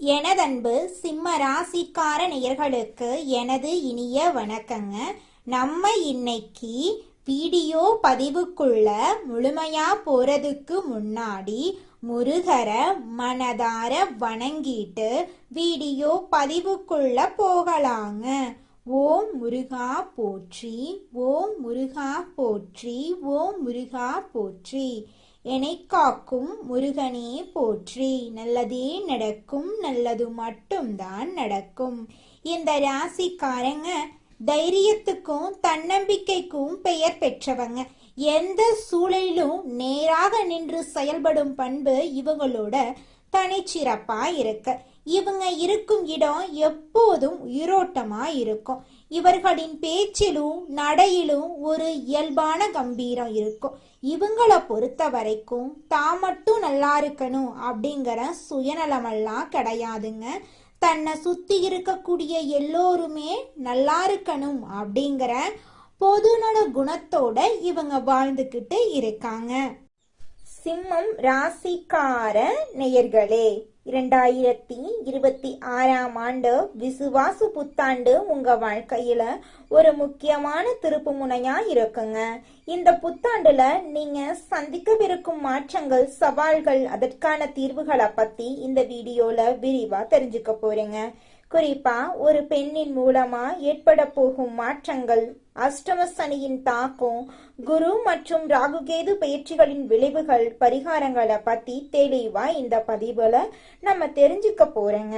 எனதன்பு சிம்ம ராசிக்கார நேயர்களுக்கு எனது இனிய வணக்கங்க. நம்ம இன்னைக்கு வீடியோ பதிவுக்குள்ள முழுமையா போறதுக்கு முன்னாடி முருகரை மனதார வணங்கிட்டு வீடியோ பதிவுக்குள்ள போகலாங்க. ஓம் முருகா போற்றி, ஓம் முருகா போற்றி, ஓம் முருகா போற்றி. என்னை காக்கும் முருகனே போற்றி. நல்லதே நடக்கும், நல்லது மட்டும்தான் நடக்கும். இந்த ராசிக்காரங்க தைரியத்துக்கும் தன்னம்பிக்கைக்கும் பெயர் பெற்றவங்க. எந்த சூழலிலும் நேராக நின்று செயல்படும் பண்பு இவங்களோட தனிச்சிறப்பா இருக்கு. இவங்க இருக்கும் இடம் எப்போதும் உயிரோட்டமா இருக்கும். இவர்களின் பேச்சிலும் நடையிலும் ஒரு இயல்பான கம்பீரம் இருக்கும். இவங்கள பொறுத்த வரைக்கும் தான் மட்டும் நல்லா இருக்கணும் அப்படிங்கிற சுயநலமெல்லாம் கிடையாதுங்க. தன்னை சுத்தி இருக்கக்கூடிய எல்லோருமே நல்லா இருக்கணும் அப்படிங்கிற பொதுநல குணத்தோட இவங்க வாழ்ந்துக்கிட்டு இருக்காங்க. சிம்மம் ராசிக்கார நேயர்களே, 2026ஆம் ஆண்டு விசுவாசு புத்தாண்டு உங்க வாழ்க்கையில ஒரு முக்கியமான திருப்பு முனையா இருக்குங்க. இந்த புத்தாண்டுல நீங்க சந்திக்கவிருக்கும் மாற்றங்கள், சவால்கள், அதற்கான தீர்வுகளை பத்தி இந்த வீடியோல விரிவா தெரிஞ்சுக்க போறீங்க. குறிப்பா ஒரு பெண்ணின் மூலமா ஏற்பட போகும் மாற்றங்கள், அஷ்டம சனியின் தாக்கம், குரு மற்றும் ராகுகேது பயிற்சிகளின் விளைவுகள், பரிகாரங்களை பத்தி தெளிவா இந்த பதிவுல நம்ம தெரிஞ்சுக்க போறோங்க.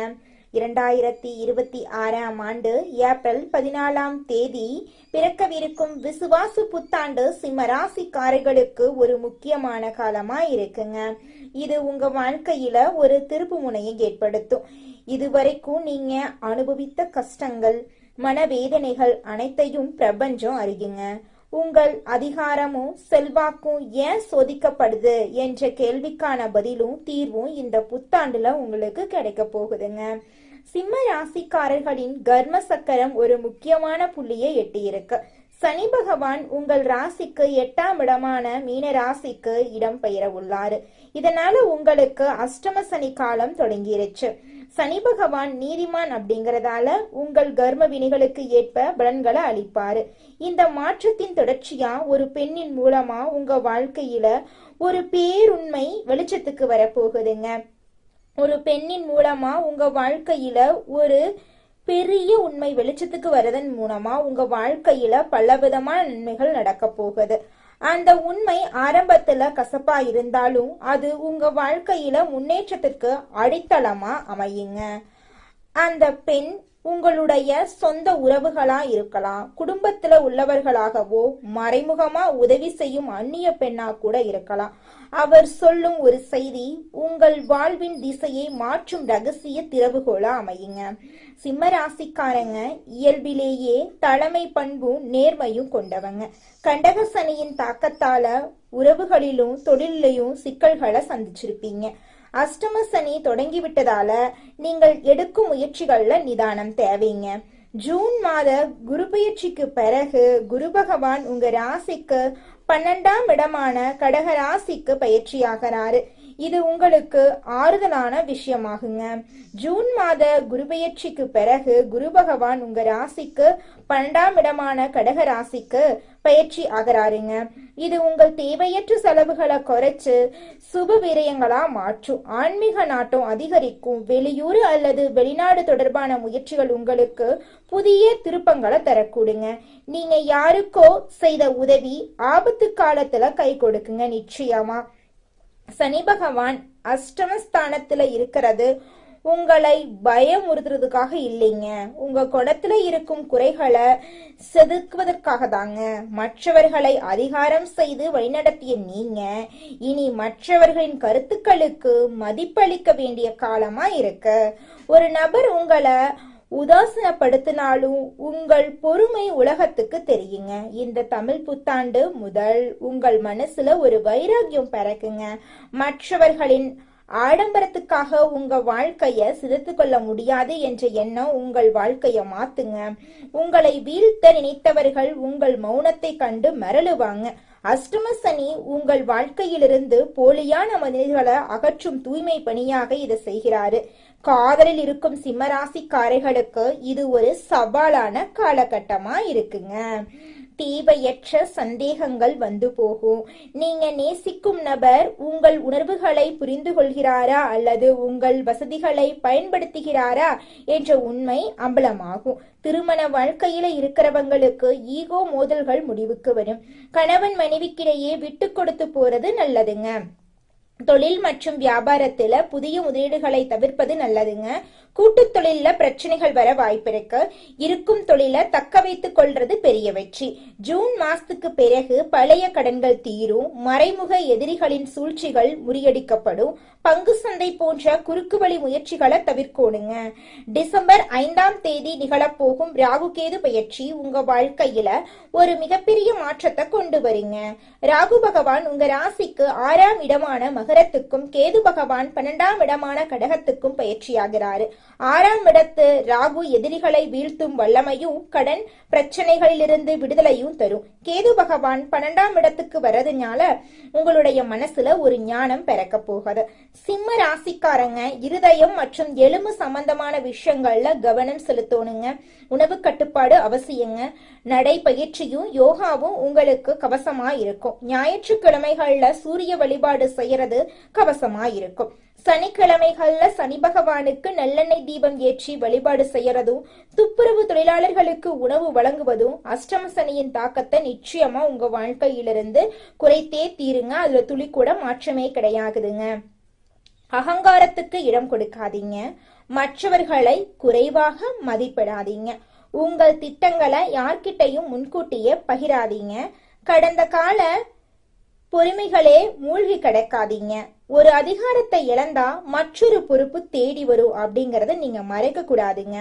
2026ஆம் ஆண்டு ஏப்ரல் 14ஆம் தேதி பிறக்கவிருக்கும் விசுவாசு புத்தாண்டு சிம்மராசிக்காரர்களுக்கு ஒரு முக்கியமான காலமா இருக்குங்க. இது உங்க வாழ்க்கையில ஒரு திருப்பு முனையை ஏற்படுத்தும். இதுவரைக்கும் நீங்க அனுபவித்த கஷ்டங்கள், மனவேதனைகள் அனைத்தையும் பிரபஞ்சம் அறியுங்க. உங்கள் அதிகாரமும் செல்வாக்கும் ஏன் சோதிக்கப்படுது என்ற கேள்விக்கான பதிலும் தீர்வும் இந்த புத்தாண்டுல உங்களுக்கு கிடைக்க போகுதுங்க. சிம்ம ராசிக்காரர்களின் கர்ம சக்கரம் ஒரு முக்கியமான புள்ளியை எட்டியிருக்கு. சனி பகவான் உங்கள் ராசிக்கு 8ஆம் இடமான மீன ராசிக்கு இடம் பெயர உள்ளாரு. இதனால உங்களுக்கு அஷ்டம சனி காலம் தொடங்கிருச்சு. சனி பகவான் நீதிமான் அப்படிங்கறதால உங்கள் கர்ம வினைகளுக்கு ஏற்ப பலன்களை அளிப்பாரு. இந்த மாற்றத்தின் தொடர்ச்சியா ஒரு பெண்ணின் மூலமா உங்க வாழ்க்கையில ஒரு பேருண்மை வெளிச்சத்துக்கு வரப்போகுதுங்க. ஒரு பெண்ணின் மூலமா உங்க வாழ்க்கையில ஒரு பெரிய உண்மை வெளிச்சத்துக்கு வரதன் மூலமா உங்க வாழ்க்கையில பலவிதமான நன்மைகள் நடக்க போகுது. அந்த உண்மை ஆரம்பத்துல கசப்பா இருந்தாலும் அது உங்க வாழ்க்கையில முன்னேற்றத்திற்கு அடித்தளமா அமையுங்க. அந்த பெண் உங்களுடைய சொந்த உறவுகளா இருக்கலாம், குடும்பத்துல உள்ளவர்களாகவோ, மறைமுகமா உதவி செய்யும் அந்நிய பெண்ணா கூட இருக்கலாம். அவர் சொல்லும் ஒரு செய்தி உங்கள் வாழ்வின் திசையை மாற்றும் ரகசிய திறவுகோலா அமையுங்க. சிம்மராசிக்காரங்க இயல்பிலேயே தலைமை பண்பும் நேர்மையும் கொண்டவங்க. கண்டக சனியின் தாக்கத்தால உறவுகளிலும் தொழிலையும் சிக்கல்களை சந்திச்சிருப்பீங்க. அஷ்டம சனி தொடங்கிவிட்டதால நீங்கள் எடுக்கும் முயற்சிகள்ல நிதானம் தேவைங்க. ஜூன் மாத குரு பயிற்சிக்கு பிறகு குரு பகவான் உங்க ராசிக்கு 12ஆம் இடமான கடக ராசிக்கு பயிற்சியாகிறாரு. இது உங்களுக்கு ஆறுதலான விஷயமாகுங்க. ஜூன் மாத குரு பயிற்சிக்கு பிறகு குரு பகவான் உங்க ராசிக்கு 12ஆம் இடமான கடக ராசிக்கு பயிற்சி ஆகிறாருங்க. இது உங்கள் தேவையற்ற செலவுகளை குறைச்சு சுப விரயங்களா மாற்றும். ஆன்மீக நாட்டம் அதிகரிக்கும். வெளியூர் அல்லது வெளிநாடு தொடர்பான முயற்சிகள் உங்களுக்கு புதிய திருப்பங்களை தரக்கூடுங்க. நீங்க யாருக்கோ செய்த உதவி ஆபத்து காலத்துல கை கொடுக்குங்க நிச்சயமா. சனி பகவான் அஷ்டமஸ்தானத்துல இருக்கிறது உங்களை பயமுறுத்துறதுக்காக இல்லைங்க. உங்க குணத்துல இருக்கும் குறைகளை செதுக்குவதற்காக தாங்க. மற்றவர்களை அதிகாரம் செய்து வழிநடத்திய நீங்க இனி மற்றவர்களின் கருத்துக்களுக்கு மதிப்பளிக்க வேண்டிய காலமா இருக்கு. ஒரு நபர் உங்களை உதாசீனப்படுத்தினாலும் உங்கள் பொறுமை உலகத்துக்கு தெரியுங்க. இந்த தமிழ் புத்தாண்டு முதல் உங்கள் மனசுல ஒரு வைராக்கியம் பிறக்குங்க. மற்றவர்களின் ஆடம்பரத்துக்காக உங்க வாழ்க்கைய சிதைத்து கொள்ள முடியாது என்ற எண்ணம் உங்கள் வாழ்க்கைய மாத்துங்க. உங்களை வீழ்த்த நினைத்தவர்கள் உங்கள் மௌனத்தை கண்டு மரளுவாங்க. அஷ்டம சனி உங்கள் வாழ்க்கையிலிருந்து போலியான மனிதர்களை அகற்றும் தூய்மை பணியாக இதை செய்கிறாரு. காதலில் இருக்கும் சிம்மராசிக்காரர்களுக்கு இது ஒரு சவாலான காலகட்டமா இருக்குங்க. தேவையற்ற சந்தேகங்கள் வந்து போகும். நீங்க நேசிக்கும் நபர் உங்கள் உணர்வுகளை புரிந்து கொள்கிறாரா அல்லது உங்கள் வசதிகளை பயன்படுத்துகிறாரா என்ற உண்மை அம்பலமாகும். திருமண வாழ்க்கையில இருக்கிறவங்களுக்கு ஈகோ மோதல்கள் முடிவுக்கு வரும். கணவன் மனைவிக்கிடையே விட்டு கொடுத்து போறது நல்லதுங்க. தொழில் மற்றும் வியாபாரத்துல புதிய முதலீடுகளை தவிர்ப்பது நல்லதுங்க. கூட்டு தொழில பிரச்சனைகள் வர வாய்ப்பிருக்கு. இருக்கும் தொழிலை தக்க வைத்துக் கொள்றது பெரிய வெற்றி. ஜூன் மாசத்துக்கு பிறகு பழைய கடன்கள் தீரும். மறைமுக எதிரிகளின் சூழ்ச்சிகள் முறியடிக்கப்படும். பங்கு சந்தை போன்ற குறுக்கு வழி முயற்சிகளை தவிர்க்கணுங்க. டிசம்பர் 5ஆம் தேதி நிகழப்போகும் ராகு கேது பயிற்சி உங்க வாழ்க்கையில ஒரு மிகப்பெரிய மாற்றத்தை கொண்டு வருங்க. ராகு பகவான் உங்க ராசிக்கு 6ஆம் இடமான மகரத்துக்கும் கேது பகவான் 12ஆம் இடமான கடகத்துக்கும் பயிற்சியாகிறாரு. 6ஆம் இடத்து ராகு எதிரிகளை வீழ்த்தும் வல்லமையும் கடன் பிரச்சனைகளிலிருந்து விடுதலையும் தரும். கேது பகவான் 12ஆம் இடத்துக்கு வர்றதுனால உங்களுடைய மனசுல ஒரு ஞானம் பிறக்க போகுது. சிம்ம ராசிக்காரங்க இருதயம் மற்றும் எலும்பு சம்பந்தமான விஷயங்கள்ல கவனம் செலுத்தணுங்க. உணவு கட்டுப்பாடு அவசியங்க. நடைப்பயிற்சியும் யோகாவும் உங்களுக்கு கவசமா இருக்கும். ஞாயிற்றுக்கிழமைகள்ல சூரிய வழிபாடு செய்யறது கவசமா இருக்கும். சனிக்கிழமைகள்ல சனி பகவானுக்கு நல்லெண்ணெய் தீபம் ஏற்றி வழிபாடு செய்யறதும் துப்புரவு தொழிலாளர்களுக்கு உணவு வழங்குவதும் அஷ்டம சனியின் தாக்கத்தை நிச்சயமா உங்க வாழ்க்கையிலிருந்து குறைத்தே தீருங்க. அதுல துளி கூட மாற்றமே கிடையாதுங்க. அகங்காரத்துக்கு இடம் கொடுக்காதீங்க. மற்றவர்களை குறைவாக மதிப்பிடாதீங்க. உங்கள் திட்டங்களை யார்கிட்டையும் முன்கூட்டியே பகிராதீங்க. கடந்த கால பொறுமைகளே மூழ்கி கிடக்காதீங்க. ஒரு அதிகாரத்தை இழந்தா மற்றொரு பொறுப்பு தேடி வரும் அப்படிங்கறத நீங்க மறைக்க கூடாதுங்க.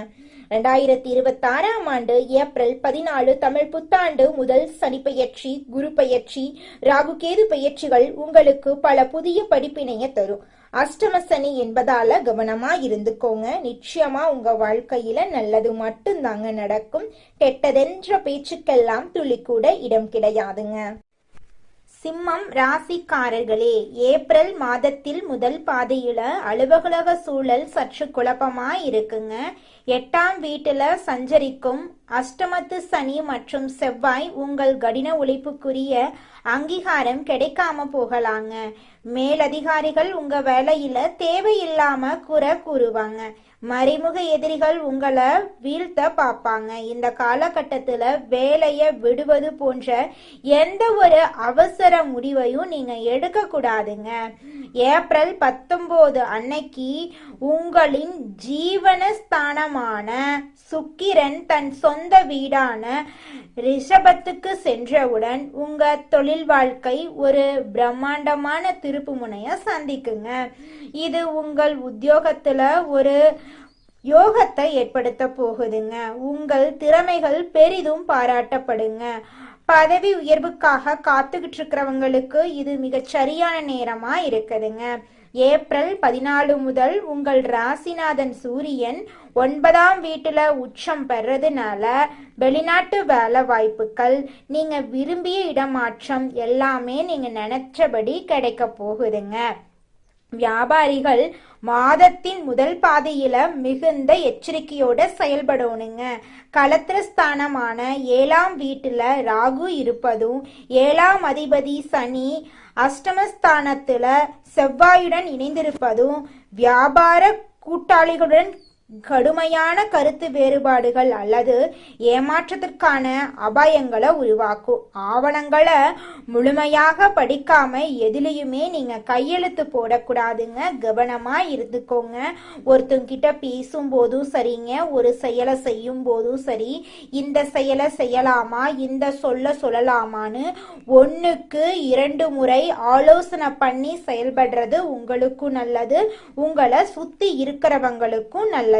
2026ஆம் ஆண்டு ஏப்ரல் 14 தமிழ் புத்தாண்டு முதல் சனி பயிற்சி, குரு பயிற்சி, ராகு கேது பயிற்சிகள் உங்களுக்கு பல புதிய படிப்பினைய தரும். அஷ்டம சனி என்பதால கவனமா இருந்துக்கோங்க. நிச்சயமா உங்க வாழ்க்கையில நல்லது மட்டும்தாங்க நடக்கும். கெட்டதென்ற பேச்சுக்கெல்லாம் துளி கூட இடம் கிடையாதுங்க. சிம்மம் ராசிக்காரர்களே, ஏப்ரல் மாதத்தில் முதல் பாதையில அலுவலக சூழல் சற்று குழப்பமா இருக்குங்க. 8ஆம் வீட்டுல சஞ்சரிக்கும் அஷ்டமத்து சனி மற்றும் செவ்வாய் உங்கள் கடின உழைப்புக்குரிய அங்கீகாரம் கிடைக்காம போகலாங்க. மேலதிகாரிகள் உங்க வேலையில தேவையில்லாம குறை கூறுவாங்க. மறைமுக எதிரிகள் உங்களை வீழ்த்த பார்ப்பாங்க. இந்த காலகட்டத்துல வேலைய விடுவது போன்ற எந்த ஒரு அவசர முடிவையும் நீங்க எடுக்க கூடாதுங்க. ஏப்ரல் 19 அன்னைக்கு உங்களின் ஜீவனஸ்தானமான சுக்கிரன் தன் சொந்த வீடான ரிஷபத்துக்கு சென்றவுடன் உங்க தொழில் வாழ்க்கை ஒரு பிரம்மாண்டமான திருப்பு முனைய சந்திக்குங்க. இது உங்கள் உத்தியோகத்துல ஒரு யோகத்தை ஏற்படுத்த போகுதுங்க. உங்கள் திறமைகள் பெரிதும் பாராட்டப்படுங்க. பதவி உயர்வுக்காக காத்துக்கிட்டு இருக்கிறவங்களுக்கு இது மிகச் சரியான நேரமா இருக்குதுங்க. ஏப்ரல் 14 முதல் உங்கள் ராசிநாதன் சூரியன் 9ஆம் வீட்டுல உச்சம் பெறதுனால வெளிநாட்டு வேலை வாய்ப்புகள், நீங்க விரும்பிய இடமாற்றம் எல்லாமே நீங்க நினைச்சபடி கிடைக்க போகுதுங்க. வியாபாரிகள் மாதத்தின் முதல் பாதையில மிகுந்த எச்சரிக்கையோட செயல்படணுங்க. களத்திரஸ்தானமான 7ஆம் வீட்டுல ராகு இருப்பதும் 7ஆம் அதிபதி சனி அஷ்டமஸ்தானத்துல செவ்வாயுடன் இணைந்திருப்பதும் வியாபார கூட்டாளிகளுடன் கடுமையான கருத்து வேறுபாடுகள் அல்லது ஏமாற்றத்திற்கான அபாயங்களை உருவாக்கும். ஆவணங்களை முழுமையாக படிக்காம எதுலையுமே நீங்க கையெழுத்து போடக்கூடாதுங்க. கவனமா இருந்துக்கோங்க. ஒருத்தங்கிட்ட பேசும்போதும் சரிங்க, ஒரு செயலை செய்யும் போதும் சரி, இந்த செயலை செய்யலாமா, இந்த சொல்லலாமான்னு 1க்கு 2 முறை ஆலோசனை பண்ணி செயல்படுறது உங்களுக்கும் நல்லது, உங்களை சுத்தி இருக்கிறவங்களுக்கும் நல்லது.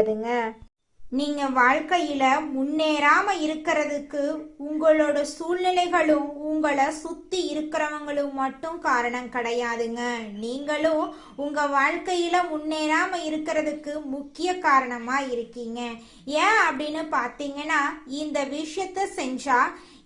நீங்க வாழ்க்கையில முன்னேறாம இருக்கிறதுக்கு உங்களோட சூழ்நிலைகளும் உங்களை சுத்தி இருக்கிறவங்களும் மட்டும் காரணம் கிடையாதுங்க. நீங்களும் உங்க வாழ்க்கையில முன்னேறாம இருக்கிறதுக்கு முக்கிய காரணமா இருக்கீங்க. ஏன் அப்படின்னு பாத்தீங்கன்னா, இந்த விஷயத்த செஞ்சா,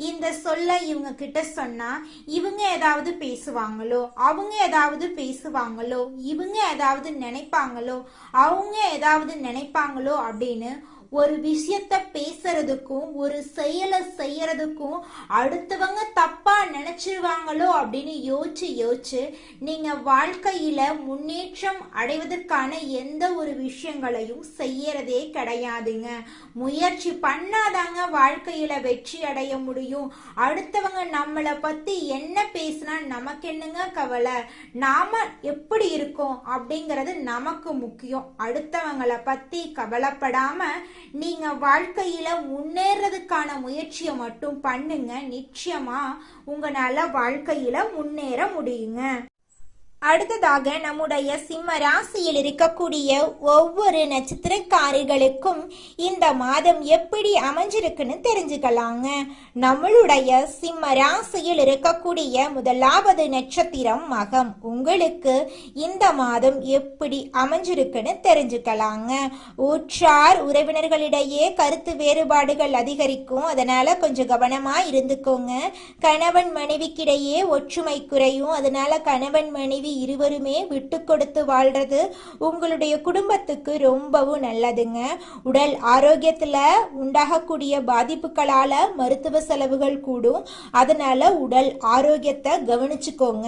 இந்த சொல்ல இவங்க கிட்ட சொன்னா இவங்க ஏதாவது பேசுவாங்களோ, அவங்க ஏதாவது பேசுவாங்களோ, இவங்க ஏதாவது நினைப்பாங்களோ, அவங்க ஏதாவது நினைப்பாங்களோ அப்படின்னு ஒரு விஷயத்த பேசுறதுக்கும் ஒரு செயலை செய்யறதுக்கும் அடுத்தவங்க தப்பா நினைச்சிருவாங்களோ அப்படின்னு யோசிச்சு நீங்க வாழ்க்கையில முன்னேற்றம் அடைவதற்கான எந்த ஒரு விஷயங்களையும் செய்யறதே கிடையாதுங்க. முயற்சி பண்ணாதாங்க வாழ்க்கையில வெற்றி அடைய முடியும். அடுத்தவங்க நம்மளை பத்தி என்ன பேசினா நமக்கு என்னங்க கவலை, நாம எப்படி இருக்கோம் அப்படிங்கிறது நமக்கு முக்கியம். அடுத்தவங்களை பத்தி கவலைப்படாம நீங்க வாழ்க்கையில முன்னேறதுக்கான முயற்சியை மட்டும் பண்ணுங்க. நிச்சயமா உங்களால வாழ்க்கையில முன்னேற முடியுங்க. அடுத்ததாக நம்முடைய சிம்ம ராசியில் இருக்கக்கூடிய ஒவ்வொரு நட்சத்திரக்காரிகளுக்கும் இந்த மாதம் எப்படி அமைஞ்சிருக்குன்னு தெரிஞ்சுக்கலாங்க. நம்மளுடைய சிம்ம ராசியில் இருக்கக்கூடிய முதலாவது நட்சத்திரம் மகம். உங்களுக்கு இந்த மாதம் எப்படி அமைஞ்சிருக்குன்னு தெரிஞ்சுக்கலாங்க. உற்றார் உறவினர்களிடையே கருத்து வேறுபாடுகள் அதிகரிக்கும், அதனால கொஞ்சம் கவனமா இருந்துக்கோங்க. கணவன் மனைவிக்கிடையே ஒற்றுமை குறையும், அதனால கணவன் மனைவி இருவருமே விட்டு கொடுத்து வாழ்றது உங்களுடைய குடும்பத்துக்கு ரொம்பவும் நல்லதுங்க. உடல் ஆரோக்கியத்துல உண்டாகக்கூடிய பாதிப்புகளால மருத்துவ செலவுகள் கூடும், அதனால உடல் ஆரோக்கியத்தை கவனிச்சுக்கோங்க.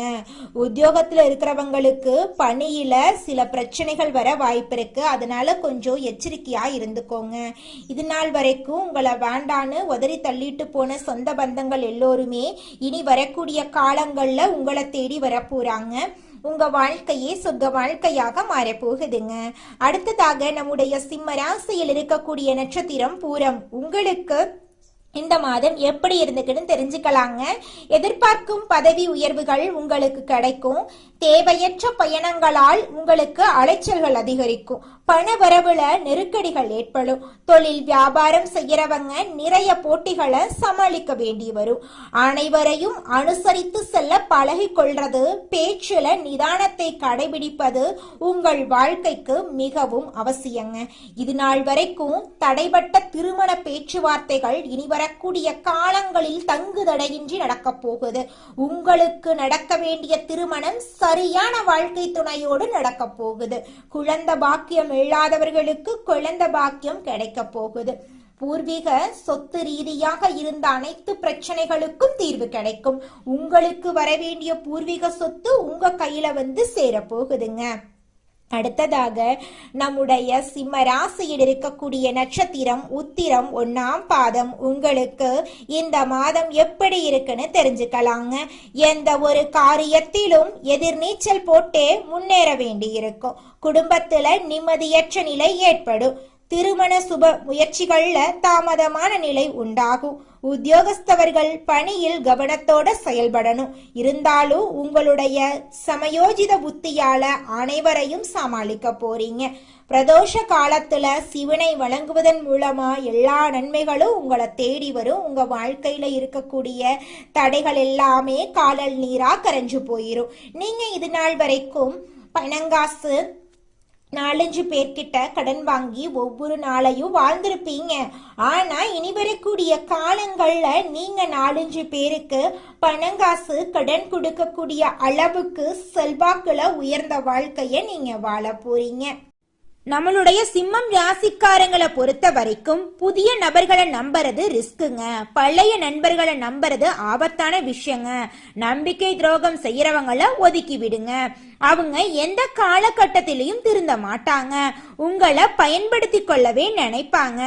உத்தியோகத்துல இருக்கிறவங்களுக்கு பணியில சில பிரச்சனைகள் வர வாய்ப்பு இருக்கு, அதனால கொஞ்சம் எச்சரிக்கையா இருந்துக்கோங்க. இது நாள் வரைக்கும் உங்களை வேண்டான்னு உதறி தள்ளிட்டு போன சொந்த பந்தங்கள் எல்லோருமே இனி வரக்கூடிய காலங்கள்ல உங்களை தேடி வர போறாங்க. உங்க வாழ்க்கையே சொர்க்க வாழ்க்கையாக மாறப்போகுதுங்க. அடுத்ததாக நம்முடைய சிம்ம ராசியில் இருக்கக்கூடிய நட்சத்திரம் பூரம். உங்களுக்கு இந்த மாதம் எப்படி இருந்துக்குன்னு தெரிஞ்சுக்கலாங்க. எதிர்பார்க்கும் பதவி உயர்வுகள் உங்களுக்கு கிடைக்கும். தேவையற்ற பயணங்களால் உங்களுக்கு அலைச்சல்கள் அதிகரிக்கும். பண வரவுல நெருக்கடிகள் ஏற்படும். தொழில் வியாபாரம் செய்யறவங்க நிறைய போட்டிகளை சமாளிக்க வேண்டி வரும். அனைவரையும் அனுசரித்து செல்ல பழகி கொள்றது, பேச்சுல நிதானத்தை கடைபிடிப்பது உங்கள் வாழ்க்கைக்கு மிகவும் அவசியங்க. இது நாள் வரைக்கும் தடைபட்ட திருமண பேச்சுவார்த்தைகள் இனி வரக்கூடிய காலங்களில் தங்கு தடையின்றி நடக்க போகுது. உங்களுக்கு நடக்க வேண்டிய திருமணம் சரியான வாழ்க்கை துணையோடு நடக்க போகுது. குழந்தை பாக்கியம் இல்லாதவர்களுக்கு குழந்தை பாக்கியம் கிடைக்க போகுது. பூர்வீக சொத்து ரீதியாக இருந்த அனைத்து பிரச்சனைகளுக்கும் தீர்வு கிடைக்கும். உங்களுக்கு வரவேண்டிய பூர்வீக சொத்து உங்க கையில வந்து சேரப்போகுதுங்க. அடுத்ததாக நம்முடைய சிம்ம ராசியில் இருக்கக்கூடிய நட்சத்திரம் உத்திரம் 1ஆம் பாதம். உங்களுக்கு இந்த மாதம் எப்படி இருக்குன்னு தெரிஞ்சுக்கலாங்க. எந்த ஒரு காரியத்திலும் எதிர்நீச்சல் போட்டே முன்னேற வேண்டி இருக்கும். குடும்பத்துல நிம்மதியற்ற நிலை ஏற்படும். திருமண சுப முயற்சிகள்ல தாமதமான நிலை உண்டாகும். உத்தியோகஸ்தவர்கள் பணியில் கவனத்தோட செயல்படணும். இருந்தாலும் உங்களுடைய சமயோஜித புத்தியால அனைவரையும் சமாளிக்க போறீங்க. பிரதோஷ காலத்துல சிவனை வணங்குவதன் மூலமா எல்லா நன்மைகளும் உங்களை தேடி வரும். உங்க வாழ்க்கையில இருக்கக்கூடிய தடைகள் எல்லாமே காலல் நீரா கரைஞ்சு போயிரும். நீங்க இது நாள் வரைக்கும் பணங்காசு 4-5 பேர்கிட்ட கடன் வாங்கி ஒவ்வொரு நாளையும் வாழ்ந்திருப்பீங்க. ஆனா இனி வரக்கூடிய காலங்கள்ல நீங்க 4-5 பேருக்கு பணங்காசு கடன் கொடுக்கக்கூடிய அளவுக்கு செல்வாக்குல உயர்ந்த வாழ்க்கைய நீங்க வாழ போறீங்க. நம்மளுடைய சிம்மம் ராசிக்காரங்களை பொறுத்த வரைக்கும் புதிய நபர்களை நம்புறது ரிஸ்க்குங்க. பழைய நண்பர்களை நம்புறது ஆபத்தான விஷயங்க. நம்பிக்கை துரோகம் செய்யறவங்கள ஒதுக்கி விடுங்க. அவங்க எந்த காலகட்டத்திலையும் திருந்த மாட்டாங்க. உங்களை பயன்படுத்தி கொள்ளவே நினைப்பாங்க.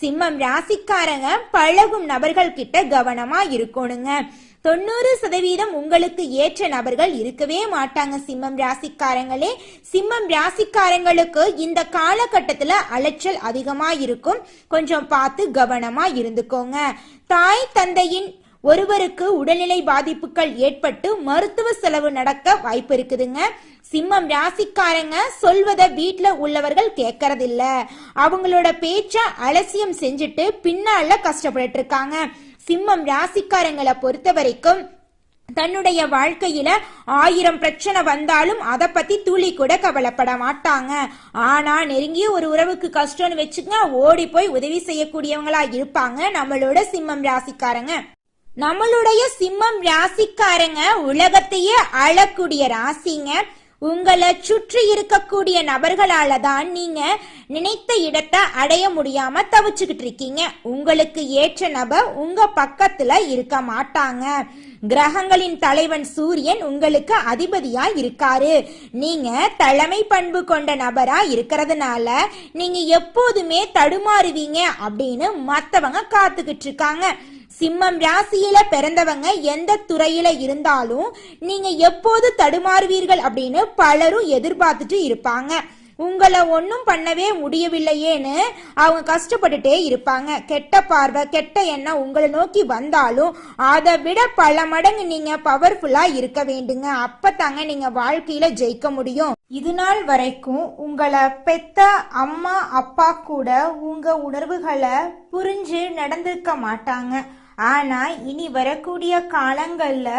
சிம்மம் ராசிக்காரங்க பழகும் நபர்கள் கிட்ட கவனமா இருக்கணுங்க. 90% உங்களுக்கு ஏற்ற நபர்கள் இருக்கவே மாட்டாங்க. சிம்மம் ராசிக்காரங்களே, சிம்மம் ராசிக்காரங்களுக்கு இந்த காலகட்டத்துல அலைச்சல் அதிகமா இருக்கும். கொஞ்சம் பார்த்து கவனமா இருந்துக்கோங்க. தாய் தந்தையின் ஒருவருக்கு உடல்நிலை பாதிப்புகள் ஏற்பட்டு மருத்துவ செலவு நடக்க வாய்ப்பு இருக்குதுங்க. சிம்மம் ராசிக்காரங்க சொல்வத வீட்டுல உள்ளவர்கள் கேட்கறதில்ல. அவங்களோட பேச்ச அலட்சியம் செஞ்சுட்டு பின்னால கஷ்டப்பட்டு இருக்காங்க. சிம்மம் ராசிக்காரங்களை பொறுத்த வரைக்கும் தன்னுடைய வாழ்க்கையில 1000 பிரச்சனை வந்தாலும் அதை பத்தி துளி கூட கவலைப்பட மாட்டாங்க. ஆனா நெருங்கிய ஒரு உறவுக்கு கஷ்டம்னு வச்சுக்கங்க, ஓடி போய் உதவி செய்யக்கூடியவங்களா இருப்பாங்க நம்மளோட சிம்மம் ராசிக்காரங்க. நம்மளுடைய சிம்மம் ராசிக்காரங்க உலகத்தையே ஆளக்கூடிய ராசிங்க. உங்களை சுற்றி இருக்கக்கூடிய நபர்களால தான் நீங்க நினைத்த இடத்தை அடைய முடியாம தவிச்சுக்கிட்டு இருக்கீங்க. உங்களுக்கு ஏற்ற நபர் உங்க பக்கத்துல இருக்க மாட்டாங்க. கிரகங்களின் தலைவன் சூரியன் உங்களுக்கு அதிபதியா இருக்காரு. நீங்க தலைமை பண்பு கொண்ட நபரா இருக்கிறதுனால நீங்க எப்போதுமே தடுமாறுவீங்க அப்படின்னு மத்தவங்க காத்துக்கிட்டு இருக்காங்க. சிம்மம் ராசியில பிறந்தவங்க எந்த துறையில இருந்தாலும் நீங்க எப்போது தடுமாறுவீர்கள் அப்படின்னு பலரும் எதிர்பார்த்துட்டு இருப்பாங்க. உங்களை ஒன்னும் பண்ணவே முடியவில்லையேன்னு அவங்க கஷ்டப்பட்டுட்டே இருப்பாங்க. கெட்ட பார்வை கெட்ட எண்ணம் உங்களை நோக்கி வந்தாலும் அதை விட பல மடங்கு நீங்க பவர்ஃபுல்லா இருக்க வேண்டுங்க. அப்பதாங்க நீங்க வாழ்க்கையில ஜெயிக்க முடியும். இது நாள் வரைக்கும் உங்களை பெத்த அம்மா அப்பா கூட உங்க உணர்வுகளை புரிஞ்சு நடந்திருக்க மாட்டாங்க. ஆனா இனி வரக்கூடிய காலங்கள்ல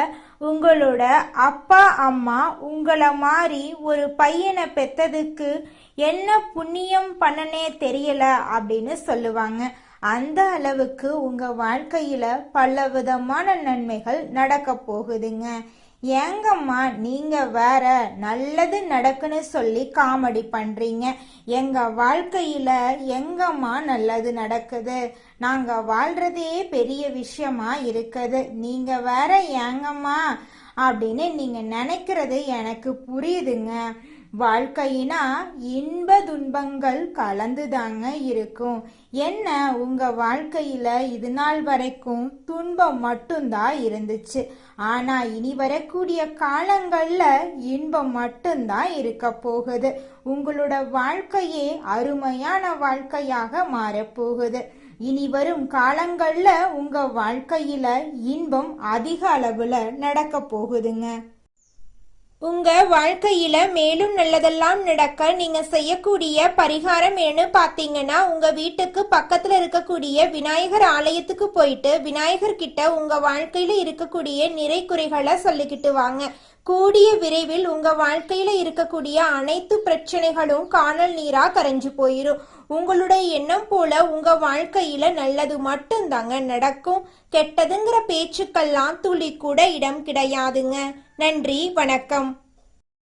உங்களோட அப்பா அம்மா உங்களை மாதிரி ஒரு பையனை பெத்ததுக்கு என்ன புண்ணியம் பண்ணனே தெரியல அப்படின்னு சொல்லுவாங்க. அந்த அளவுக்கு உங்க வாழ்க்கையில பல விதமான நன்மைகள் நடக்க போகுதுங்க. ஏங்கம்மா நீங்க வேற நல்லது நடக்குன்னு சொல்லி காமெடி பண்றீங்க. எங்க வாழ்க்கையில எங்கம்மா நல்லது நடக்குது? நாங்க வாழ்றதே பெரிய விஷயமா இருக்குது. நீங்க வேற ஏங்கம்மா அப்படின்னு நீங்க நினைக்கிறது எனக்கு புரியுதுங்க. வாழ்க்கையினா இன்ப துன்பங்கள் கலந்துதாங்க இருக்கும். என்ன உங்க வாழ்க்கையில இது நாள் வரைக்கும் துன்பம் மட்டும்தான் இருந்துச்சு. ஆனா இனி வரக்கூடிய காலங்கள்ல இன்பம் மட்டும்தான் இருக்க போகுது. உங்களோட வாழ்க்கையே அருமையான வாழ்க்கையாக மாறப்போகுது. இனி வரும் காலங்கள்ல உங்க வாழ்க்கையில இன்பம் அதிக அளவுல நடக்க போகுதுங்க. உங்க வாழ்க்கையில மேலும் நல்லதெல்லாம் நடக்க நீங்க செய்யக்கூடிய பரிகாரம் என்ன பாத்தீங்கன்னா, உங்க வீட்டுக்கு பக்கத்துல இருக்கக்கூடிய விநாயகர் ஆலயத்துக்கு போயிட்டு விநாயகர் கிட்ட உங்க வாழ்க்கையில இருக்கக்கூடிய நிறை குறைகளை சொல்லிக்கிட்டு வாங்க. கூடிய விரைவில் உங்க வாழ்க்கையில இருக்கக்கூடிய அனைத்து பிரச்சனைகளும் காணல் நீரா கரைஞ்சு போயிரும். உங்களுடைய எண்ணம் போல உங்க வாழ்க்கையில நல்லது மட்டும்தாங்க நடக்கும். கெட்டதுங்கிற பேச்சுக்கெல்லாம் துளி கூட இடம் கிடையாதுங்க. நன்றி, வணக்கம்.